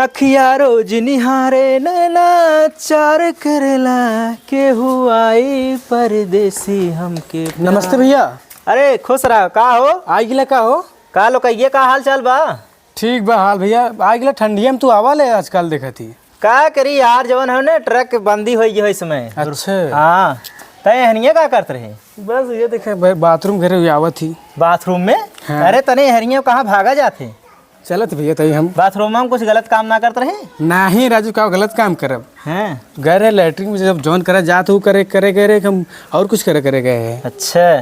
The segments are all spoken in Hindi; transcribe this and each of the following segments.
अखिया रोज निहारे नैना चार करेला केहू आई परदेसी हमके। नमस्ते भैया। अरे खुश रहो। का हो आ गिला का हो? का लो कहिए का हाल चाल बा? ठीक बा हाल भैया। आ गिला ठंडिया में तू आवा ले आजकल देखा थी। का करी यार जवन है ना ट्रक बंदी हो गई समय। अच्छा हाँ तय हनिया का करते रहे? बस ये देखे बाथरूम घरे आवत थी। बाथरूम में? हाँ। अरे तने हनिया कहाँ भागा जाते? चलत भैया तई हम बाथरूम में कुछ गलत काम ना करते रहे? नहीं राजू का गलत काम करब हैं? गए लैट्रिन में जब जॉन करे जात हूँ करे करे करे हम और कुछ करे करे गए हैं। अच्छा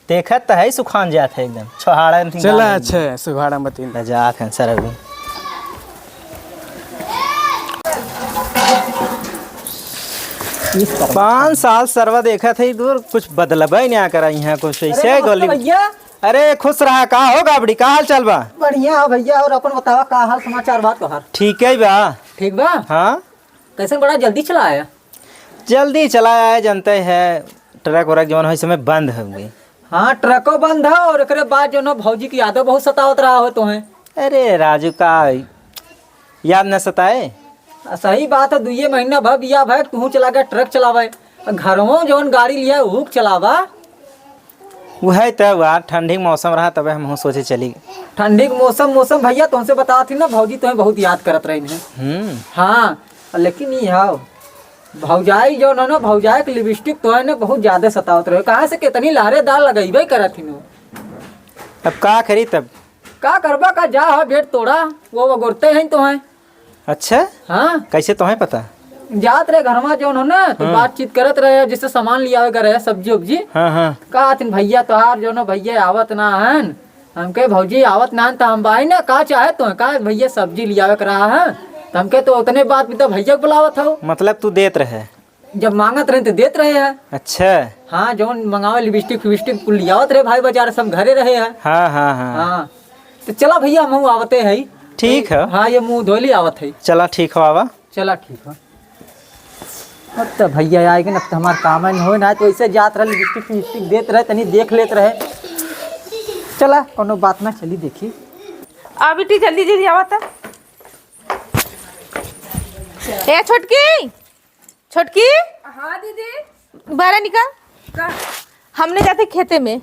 देखत तो है सुखान जात है एकदम छोहाड़ा चला अच्छा सुखाड़ा मत जात है सर अभी। 5 साल सरवा देखा थे दूर कुछ बदलब ही नहीं करा यहाँ कुछ ऐसे गोली। अरे खुश रहा। का हो गाबड़ी का हाल चल बा? बढ़िया हो भैया। और अपन बतावा का हाल समाचार बात तोहार? ठीक है बा। ठीक बा। हाँ कैसे बड़ा जल्दी चला आया? जल्दी चला आया जनते है ट्रक वरक जवन हो समय बंद हो गई। हाँ ट्रको बंद है और एक बाद जो ना भौजी की यादव बहुत सतावत रहा हो तो है। अरे राजू का याद न सताए? सही बात है। 2 महीना भर बिया भाई तू चला गया ट्रक चलावे घरों जौन गाड़ी लिया वो चलावा। वह तब ठंडी मौसम रहा तब हम सोचे चली। ठंडी मौसम भैया तुमसे बता थी ना भौजी तुम्हें बहुत याद करत रही है। हाँ लेकिन ये है भौजाई जो ना भौजाई के लिपस्टिक तो है ना बहुत ज्यादा सतावत रहे। कहाँ से कितनी लहरेदार लगेबे करत थी। अब का करी तब? का करबा का जा है भेंट तोड़ा वो गुरते हैं तो है। अच्छा हाँ कैसे तुम्हें पता? जात रहे घर में जो ना तो बातचीत करत रहे जिससे सामान लिया रहे सब्जी उब्जी। हाँ कहा थी भैया तोहार जो ना भैया आवत ना है हमके भौजी आवत ना तो हम भाई ना का चाहे तो का भैया सब्जी लिया कर रहा है तो हमके तो उतने बात भी तो भैया को बुलावत हो। मतलब तू देत रहे? जब मांगत रहे तो देत रहे है। अच्छा हाँ जो मंगावे लिपस्टिक फिस्टिक लियावत रहे भाई बाजार सब घरे रहे है। हाँ तो चला भैया मुँह आवते है। ठीक है। हाँ ये मुँह धोली आवत है। चला ठीक हो आवा। चला ठीक है। अब तो भैया आएगा ना तो हमारा काम नहीं हो ना तो ऐसे जात रहे लिपस्टिक देत रहे तनी देख लेते रहे। चला कोनो बात ना चली देखी। आ बेटी जल्दी जल्दी आवता। ए छोटकी छोटकी। हाँ दीदी। बाहर निकल। हमने जाते खेते में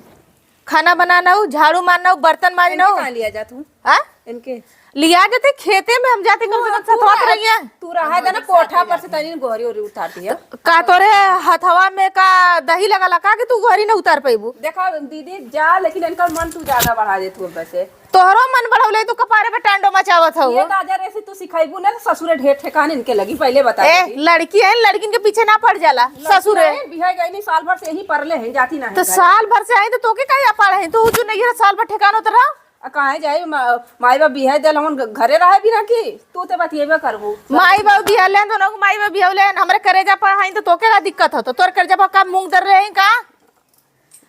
खाना बनाना हो झाड़ू मारना हो बर्तन मारना हो। कहाँ लिया जा तू? हाँ इनके लिया जाते खेते में हम जाते कम से कम सतवात रही है। तू रहा है ना कोठा पर से तनी गोहरी और उतारती है। का तोरे हथवा में का दही लगा का कि तू घरी न उतार पैबू। देखा दीदी जा लेकिन इनका मन तू ज्यादा बढ़ा दे तू वैसे। तोहरो मन बढ़ौले तू कपारे पे टांडो मचावत हो। ये दादा रेसी तू सिखाईबू ना ससुरे ढेर ठेकान इनके लगी पहले बता ए लड़की है लड़किन के पीछे ना पड़ जाला ससुर है। बिहाई गई नहीं साल भर से यही परले हैं जाती ना तो साल भर से आई तो तोके का पाड़ है तू जो नहीं साल भर ठेकान उतरा। कहाँ जाए माई बाप बिहाई दिल हम घरे रहे भी ना की तू तो बतिएबे करबू। माई बाबू बिहाले दोनों माई बाबू बिहाले हमरे करेजा पर हई तो तोके का दिक्कत हो तो तोर करेजा पर का मूंग दर रहे का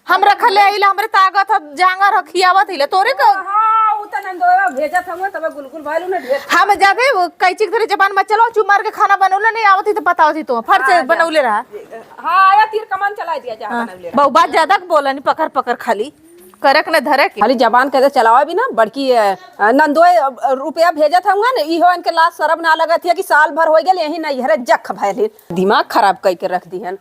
हम रखले आइला हमरे ताकत जांगा रखियावत हिले तोरे का। हां उ त नंदोवा भेजत हम तब गुलगुल भाईलू ने ढेर हम जाके कैची धरे जबान में चलो चुप मार के खाना बनौले नहीं आवत ही तो बताओ थी तो फट से बनौले रहा। हां आया तीर कमान चला दिया जा बनौले। बहु बात ज्यादा बोलनी पकड़ पकड़ खाली करक न धरे के खाली जबान कैसे चलावा भी ना बड़की नंदोए रुपया भेजत हूँ ना इहो इनके लाश शरम ना लगत है कि साल भर हो गए यही नहीं हरे जख भैल दिमाग खराब कई के रख दी हन।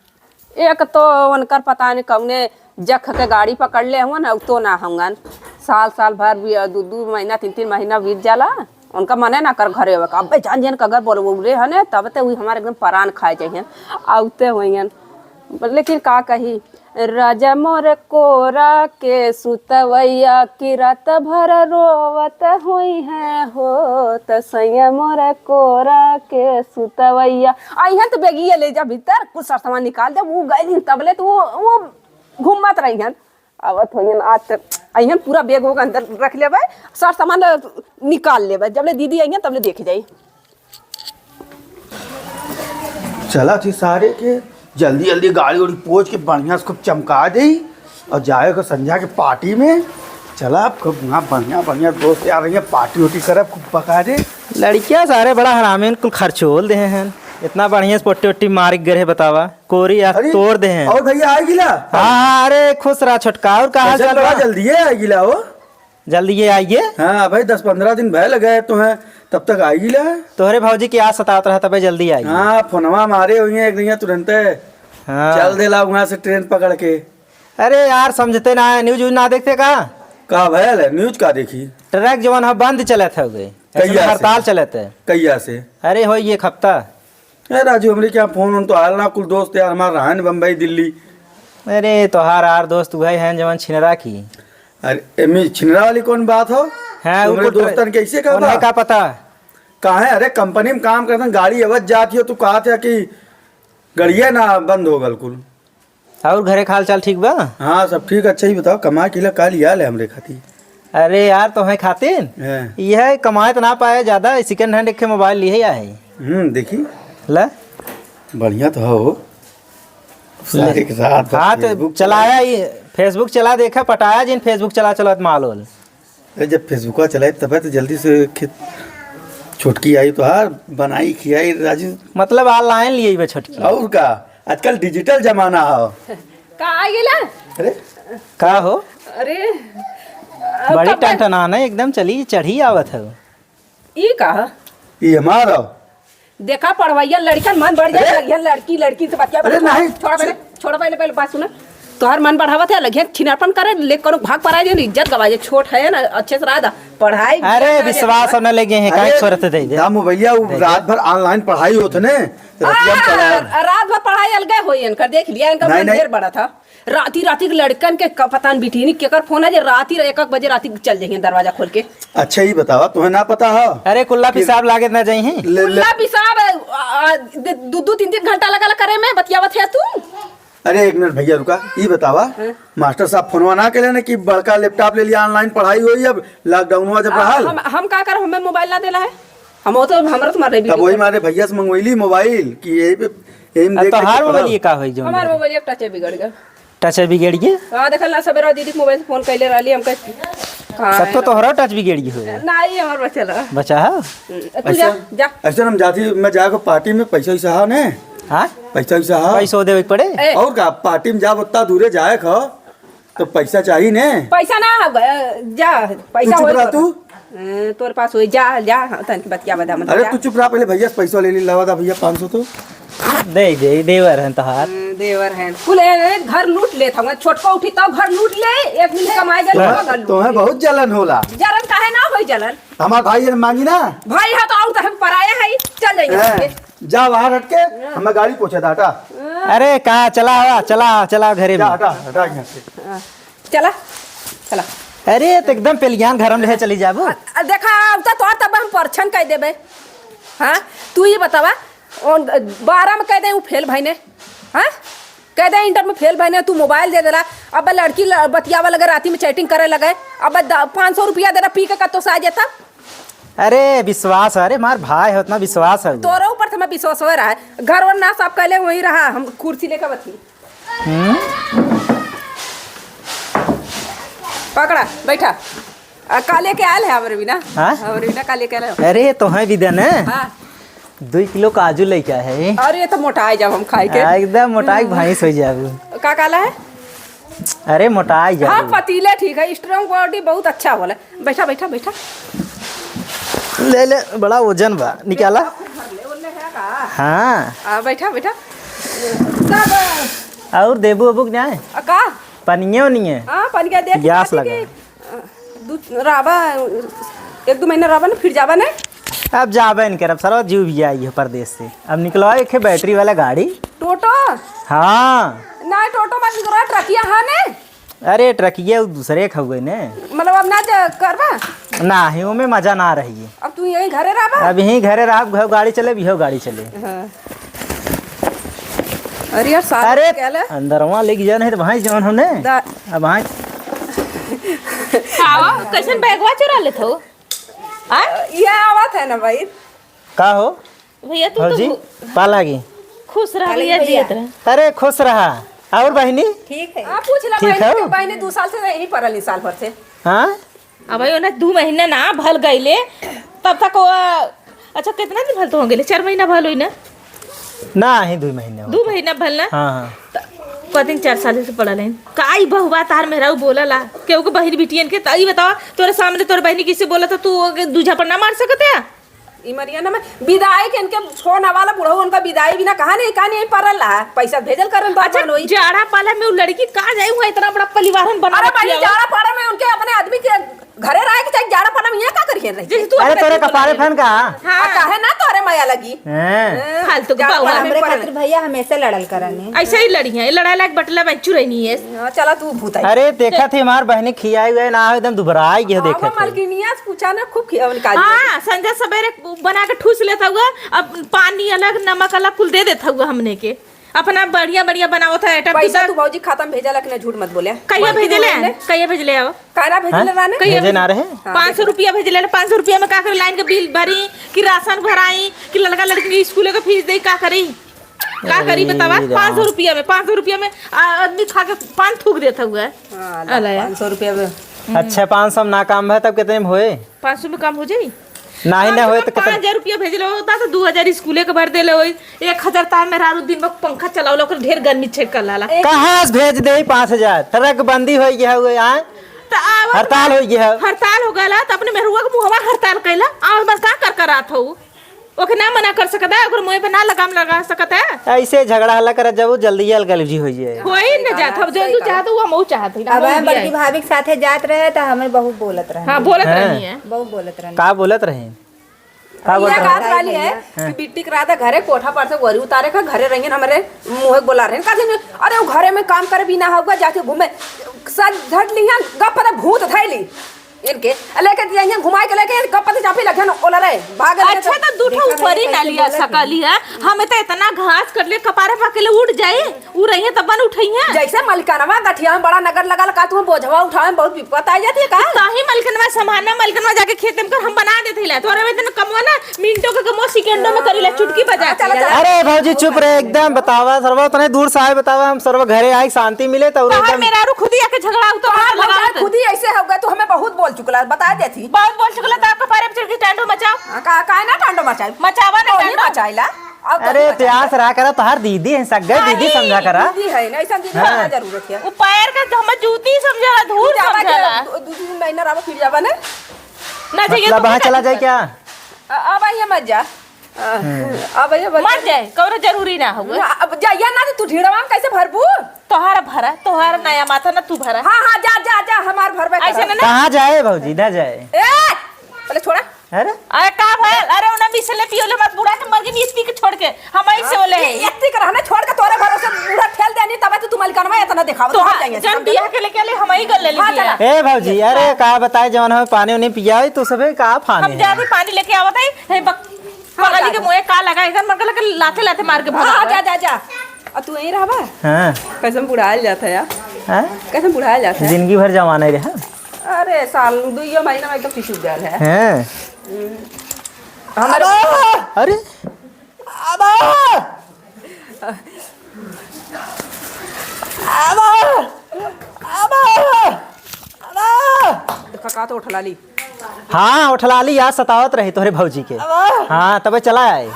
एक तो उनकर पता नहीं कौने जख के गाड़ी पकड़ ले हुआ ना तो ना होंगन साल भर भी 2 महीना 3 महीना बीत जाला उनका मने ना कर घरे अब जान जान अगर बोले है तब तो वही हमारे एकदम परान खाए चाहिए आते हुए। लेकिन का कही राजा मोर कोरा के सुतवैया की रात भर रोवत हुई है हो त सैया मोर कोरा के सुतवैया आई है तो बेगिए ले जा भीतर कुछ सामान निकाल दे वो गई तबले तो वो घूमत रही है आवत हुई आज आई पूरा बैग होगा अंदर रख ले सार सामान निकाल ले जब ले दीदी आई तब ले देख जाई। चला थी सारे के जल्दी जल्दी गाड़ी उड़ी पोछ के बढ़िया उसको चमका दे और जाएगा संध्या के पार्टी में। चला अब खूब वहाँ बढ़िया दोस्त आ रही है पार्टी उटी कर खूब पका दे। लड़कियां सारे बड़ा हरामी कुल खर्चोल दे हैं इतना बढ़िया से पोटी ओटी मार गए बतावा कोरी तोड़ दे हैं। और भैया आ गिला। हाँ अरे खुश रहा छोटका और का हाल चाल बा? जल्दी है आ गिला हो। जल्दी ये आइए। हाँ भाई 10-15 दिन भय लगे तो हैं, तब तक आई ला। तोहरे भौजी की आज सतावत रहा तब जल्दी आइए। हाँ फोनवा मारे हुई हैं एक दिन तुरंत हाँ। चल देला वहाँ से ट्रेन पकड़ के। अरे यार समझते ना है, न्यूज ना देखते का भयल है न्यूज का देखी। ट्रक जवान है बंद चले थे कहिया से? हड़ताल चले थे। कैया से? अरे हो ये एक हफ्ता। अरे राजू हमारे क्या फोन तो आयल ना, कुल दोस्त यार हमारे रहा है बम्बई दिल्ली। अरे तोहार यार दोस्त वही हैं जवान छिनरा की। अरे एमी छिनरा वाली कौन बात हो? हाँ तुम्हारे दोस्तन कैसे का उन्हें का पता कहाँ है? अरे कंपनी में काम करते गाड़ी अवध जाती हो, तू कहा था कि गड़िया ना बंद हो गल कुल। और घरे खाल चाल ठीक बा? हाँ सब ठीक। अच्छा ही बताओ कमा के लिए का लिया ले हमरे खाती? अरे यार तुम्हें खातिन यह कमाए तो ना पाए ज्यादा, सेकंड हैंड एक मोबाइल लिए है। देखी ला बढ़िया तो हो सारे के साथ। हाँ तो चलाया ये फेसबुक चला देखा पटाया जिन फेसबुक चला चला मालूल। अरे जब फेसबुक चलाए तब तो जल्दी से छोटकी आई तो हार बनाई खियाई राजू। मतलब ऑनलाइन लिए हुए छोटकी। और का आजकल डिजिटल जमाना हो। का आ गेला? अरे का हो? अरे बड़ी टनटनाना एकदम चली चढ़ी आवत है। ई का ये हमारा देखा पढ़वैया लड़कन मन बढ़ जाए, लगिया लड़की से बतिया। अरे नहीं। छोड़ पहले बात सुना। तोहर मन बढ़ावत है, लगिया छिनापन करे ले करो भाग पराए जो इज्जत गवाजे। छोट है ना अच्छे से रहा पढ़ाई। अरे विश्वास न लगे हैं काहे छोरत दे दे। मोबाइलिया रात भर ऑनलाइन पढ़ाई होत ने रात भर पढ़ाई अलगे होई इनकर देख लिया। इनका मन ढेर बड़ा था। राती के लड़कन के पता नहीं बिठीनी केकर फोन है जे राती 1 बजे राती चल जाइए दरवाजा खोल के। अच्छा ही बतावा तुम्हें ना पता है? अरे कुल्ला पिसाब लागे ना जाइए। कुल्ला पिसाब 2-3 घंटा लगा करे में बतियावत है तू। अरे एक मिनट भैया रुका, ये बतावा मास्टर साहब फोनवा ना के लेने कि बड़का लैपटॉप ले लिया ऑनलाइन पढ़ाई हुई अब लॉकडाउन हुआ जब रहा। हम का कर हमें मोबाइल ना देला है। हम तो हमरा तो मारे भी तब वही मारे भैया से मंगवाईली मोबाइल कि यही पे एम देख तो हार मोबाइल ये का होई जो हमार मोबाइल एक टच बिगड़ गया। टच बिगड़ गया? हां देखल ना सवेरा दीदी मोबाइल से फोन कैले रहली हम सब तो तोहरा टच बिगड़ गई हो। नहीं हमर बचल बचा है तू जा। ऐसे हम जाती मैं जाकर पार्टी में पैसा वैसा है ने। हाँ पैसा वैसा है पैसा देवे पड़े। और का पार्टी में जा उतना दूरे जाए खा तो पैसा चाहिए ने। पैसा ना जा पैसा चुप रहा तू। तोर पास हो जा तन बतिया बदा मत। अरे तू चुप रहा, पहले भैया से पैसा ले ली लावा था भैया 500 तो दे देवर है तोहार। देवर है कुल घर लूट ले था छोटका उठी तो घर लूट ले 1 मिनट कमाए गल तुम्हें बहुत जलन होला। जलन काहे ना होई जलन? हमार भाई ने मांगी ना भाई है तो और तो हम पराए है चल जाइए। जा बाहर हट के हमें गाड़ी पहुंचा था हटा। अरे कहा चला घरे में। हटा हटा यहाँ से। चला अरे तो एकदम पेलियान घर में ले चली जाबो। देखा अब तो तब हम परछन कह देबे। हाँ तू ये बतावा 12 में कह दे वो फेल भाई ने। हाँ कह दे इंटर में फेल भाई ने तू मोबाइल दे देला। अब लड़की बतियावा लगे राती में चैटिंग करे लगे। अब 500 रुपया दे रहा पी के कतो से आ जाता। अरे विश्वास है, अरे मार भाई है उतना विश्वास है। तोरा ऊपर तो मैं विश्वास हो रहा है। घर वर ना सब कहले वही रहा हम कुर्सी लेकर बची। पकड़ा बैठा काले के आयल है हमारे बिना। हाँ? हमारे बिना काले के आयल है। अरे तो है विदन है। हाँ 2 किलो काजू लेके है। अरे ये तो मोटाई जब हम खाए के एकदम मोटाई भैंस हो जाबू। का काला है? अरे मोटाई जा। हाँ पतीले ठीक है, स्ट्रॉन्ग बॉडी बहुत अच्छा बोला। बैठा बैठा बैठा ले बड़ा वजन बा निकाला। हाँ बैठा बैठा और देबू अबू क्या का पनियो नहीं है। हाँ पानी का दे गैस लगा राबा 1-2 महीना राबा ना फिर जाबा ना। अब जाबे नहीं करब सर जीव भी आई है परदेश से। अब निकलवा एक बैटरी वाला गाड़ी टोटो। हाँ ना टोटो मत निकलवा ट्रकिया हाँ ने। अरे ट्रकिया दूसरे खगुए ने मतलब अब ना करवा ना ही में मजा ना रही है। अब तू यही घरे रहा? अब यही घरे रहा गाड़ी चले भी हो गाड़ी चले। हाँ। अरे यार अरे अंदर वहाँ लेके जाना है तो वहाँ जवन हमने अब वहाँ कैसन बैगवा चुरा ले थो? ये आवत है ना भाई का हो भैया तू जी तो पालागी खुश रह भैया जियत रह। अरे खुश रहा। और बहनी ठीक है आप पूछ ला ठीक है? बहनी 2 साल से यहीं पड़ल इस साल भर से। हाँ अब ना 2 महीना ना भल गईले तब तक अच्छा कितना दिन भल तो हो गए? 4 महीना भल हुई ना? ना ही 2 महीने हो। 2 महीना भल ना? हाँ हाँ कतिन 4 साल से पढ़ल है काई बहुआ तार मेरा बोलला केहू के बहिन बिटियन के तई बताओ तोरे सामने तोर बहिनी किसे बोला था तू दूजा पर ना मार सकते है इमरिया ना में विदाई के इनके छोड़ने वाला बुढ़ऊ उनका विदाई भी ना कहा नहीं पड़ल है पैसा भेजल करन तो अच्छा जाड़ा पाला में वो लड़की कहाँ जाई हुआ इतना बड़ा परिवार बना अरे भाई जाड़ा पाड़ा में उनके अपने आदमी के घरे रह के जाड़ा पाड़ा में यहाँ का करिए रही अरे तोरे कपारे फन का काहे ना तोरे माया लगी हैं फालतू के जाड़ा बाउला पाड़ा में हमरे पड़ल। खातिर भैया हमेशा लड़ल करने ऐसे ही लड़ी है लड़ाई लायक बटला बच्चू रही है चला तू भूताई अरे देखा थी हमार बहनी खियाई हुए ना एकदम दुबराई गया देखा थी मालकिनिया से पूछा ना खूब खिया उनका हाँ संजय सवेरे बना के ठूस लेता हुआ अब पानी अलग नमक अलग कुल दे देता हुआ हमने के अपना बढ़िया बढ़िया बनाओ था आइटम पैसा तू भौजी खाता में भेजा लखने झूठ मत बोले कहिया भेजले अब काना भेजले राने भेजे ना रहे 500 रुपया भेजले 500 रुपया में का कर लाइन के बिल भरी कि राशन भराई कि लड़का लड़की के स्कूल के फीस दे का करी बतावा 500 रुपया में आदमी खा के पान थूक देता हुआ है 500 रुपया में अच्छा 500 ना काम है तब कितने में होए 500 में काम हो जाई ना ही ना होए तो 5000 रुपया भेजले होता तो 2000 स्कूले के भर देले होई 1000 तार में रात दिन में पंखा चलावलो कर ढेर गर्मी छेक कर लाला कहाँ से भेज दे 5000 ट्रक बंदी हो गया हुए आए तो हड़ताल हो गया हड़ताल हो गया तो अपने मेहरुआ के मुहवा हड़ताल कैला आ बस का कर करात हो ओके ना मना कर सकता है ओकर मुंह पे ना लगाम लगा सकता है ऐसे झगड़ा हल्ला कर जब जल्दी अलगलजी हो जाए कोई न जात अब जो तू चाहत वो मऊ चाहत अब हम बड़की भाभी के साथे जात रहे तो हमें बहुत बोलत रहे हां बोलत रहनी है बहुत बोलत रहे का बोलत रहे का बोलत ये बात वाली है कि बिट्टी के रात घरे कोठा पर से वरी उतारे का घरे रहेंगे हमारे मुंह बोला रहे काहे अरे वो घरे में काम करे भी ना होगा जाके घूमे सज झट लिया गप पता भूत थैली इनके लेके जाइए घुमाए के लेके गप पता चापी लगे ना ओला रे भाग अच्छा तो दूठा ऊपर ही ना लिया सकली है हमें तो इतना घास कर ले कपारे पकले उठ जाए उ रही है तब बन उठई है जैसे मलकानवा गठिया में बड़ा नगर लगा का तुम बोझवा उठावे बहुत विपत आ जाती है का काहे मलकनवा संभालना मलकनवा जाके खेत में कर हम बना देते ला तोरे में इतना कमवा ना मिनटों के कमो सेकंडों में करीला चुटकी बजा अरे भौजी चुप रहे एकदम बतावा सर्व तने दूर से आए बतावा हम सर्व घरे आए शांति मिले तो बाहर एकदम मेरा खुद ही आके झगड़ा तो लगा खुद ही ऐसे हो गए तो हमें बहुत बोल चुकला बता देती बहुत बोल चुकला तो आपका पारे पे चढ़ के टांडो मचाओ का ना टांडो मचाई मचावा ना टांडो मचाइला अरे प्यास रहा करा तोहार दीदी है सगे दीदी समझा करा दीदी है ना ऐसा दीदी होना जरूरत है वो पैर का हम जूती समझला धूल समझला 2-3 महीना रहा फिर जावा ना ना चाहिए मतलब वहाँ चला जाए क्या अब आइए मत जा अब आइए मत जाए कौनो जरूरी ना हो अब जाइए ना तू ढीड़वा में कैसे भरबू तोहारा भरा तोहारा नया माथा ना तू भरा हाँ हाँ जा जा जा हमार भरबे ऐसे ना कहाँ जाए भौजी ना जाए ए पहले छोड़ा अरे अरे का भइल अरे उना मिसले पियोले मत बुढ़ा के मर गई इतनी के छोड़ के हम ऐसे बोले इतनी कर हमें छोड़ के तोरे घर से बूढ़ा ठेल देनी तब तो तुम मलकनवा इतना दिखाओ तो जाएंगे जन बिया के लेके ले हम ही कर ले लिया ए भौजी अरे का बताए जवन हमें पानी उन्हें पिया तो सबे का हम फाने जाके पानी लेके आवत है नहीं बगली के मुंह का लगा एकदम मर के लाते लाते मार के हाँ भागा जा जा जा अब तू यहीं रहबा हां कैसे बुढ़ायल जाता है यार हां कैसे बुढ़ायल जाता है जिंदगी भर जवाना ही रहा अरे साल 2 महीना में एकदम फिसुक गया है हैं हमारे अरे देखा का तो उठला ली हाँ उठला ली यार सतावत रही तोहरे भौजी के हाँ तब चला आए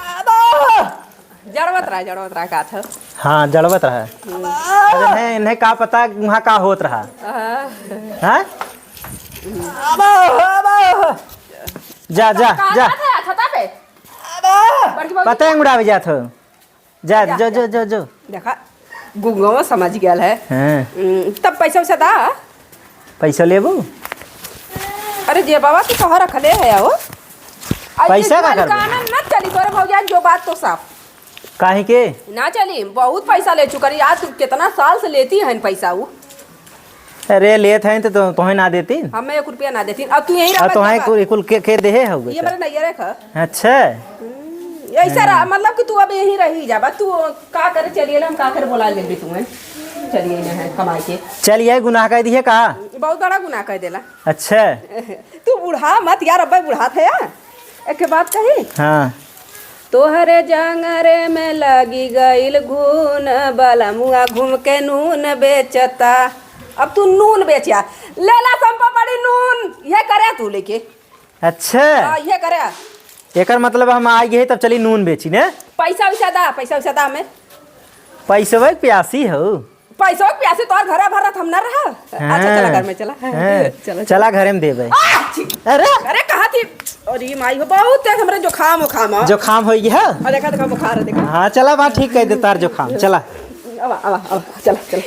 जड़वत रहा का था हाँ जड़वत रहा अरे इन्हें का पता वहाँ का होत रहा हाँ जा जा जा छता पे पता है उड़ावे जात हो जा जो जो जो जो देखा गुंगवा समझ गया है हाँ तब पैसा वैसा दा पैसा लेबू अरे जे बाबा की कहा रखले है वो पैसा का करबे? कानून न चली तोरे भौजा जो बात तो साफ काहे के ना चली बहुत पैसा ले चुका आज तू कितना साल से लेती है पैसा वो अरे लेत हैं तो तोहे ना देती हमें 1 रुपया ना देती अब तू यहीं और रह तोहे कुल के देहे हो ये मेरे नैया रखा अच्छा ऐसा रहा मतलब कि तू अब यहीं रही जाबा तू का करे चलिए हम का करे बोला ले तुम्हें चलिए ना है कमाई के चल ये गुनाह कह दिए का बहुत बड़ा गुनाह कर देला अच्छा तू बुढ़ा मत यार अब्बा बुढ़ा थे यार एक बात कही हाँ तोहरे जंगरे में लगी गईल घून बाला मुआ घूम के नून बेचता अब तू नून बेचिया लेला संपा बड़ी नून ये करे तू लेके अच्छा ये करे एकर मतलब हम आ गए तब चली नून बेची ने पैसा वैसा दा हमें पैसा प्यासी हो पैसा के प्यासे तोर घरे भरा हम ना रहा। अच्छा चला घर में चला। हाँ, चला घरे में देबे। अरे अरे कहा थी अरे माई हो बहुत है हमरा जुखाम उखाम जुखाम हो गया। देखा देखा बुखार है देखा। हाँ चला बा ठीक कह दे तार जुखाम चला। अब चला चला।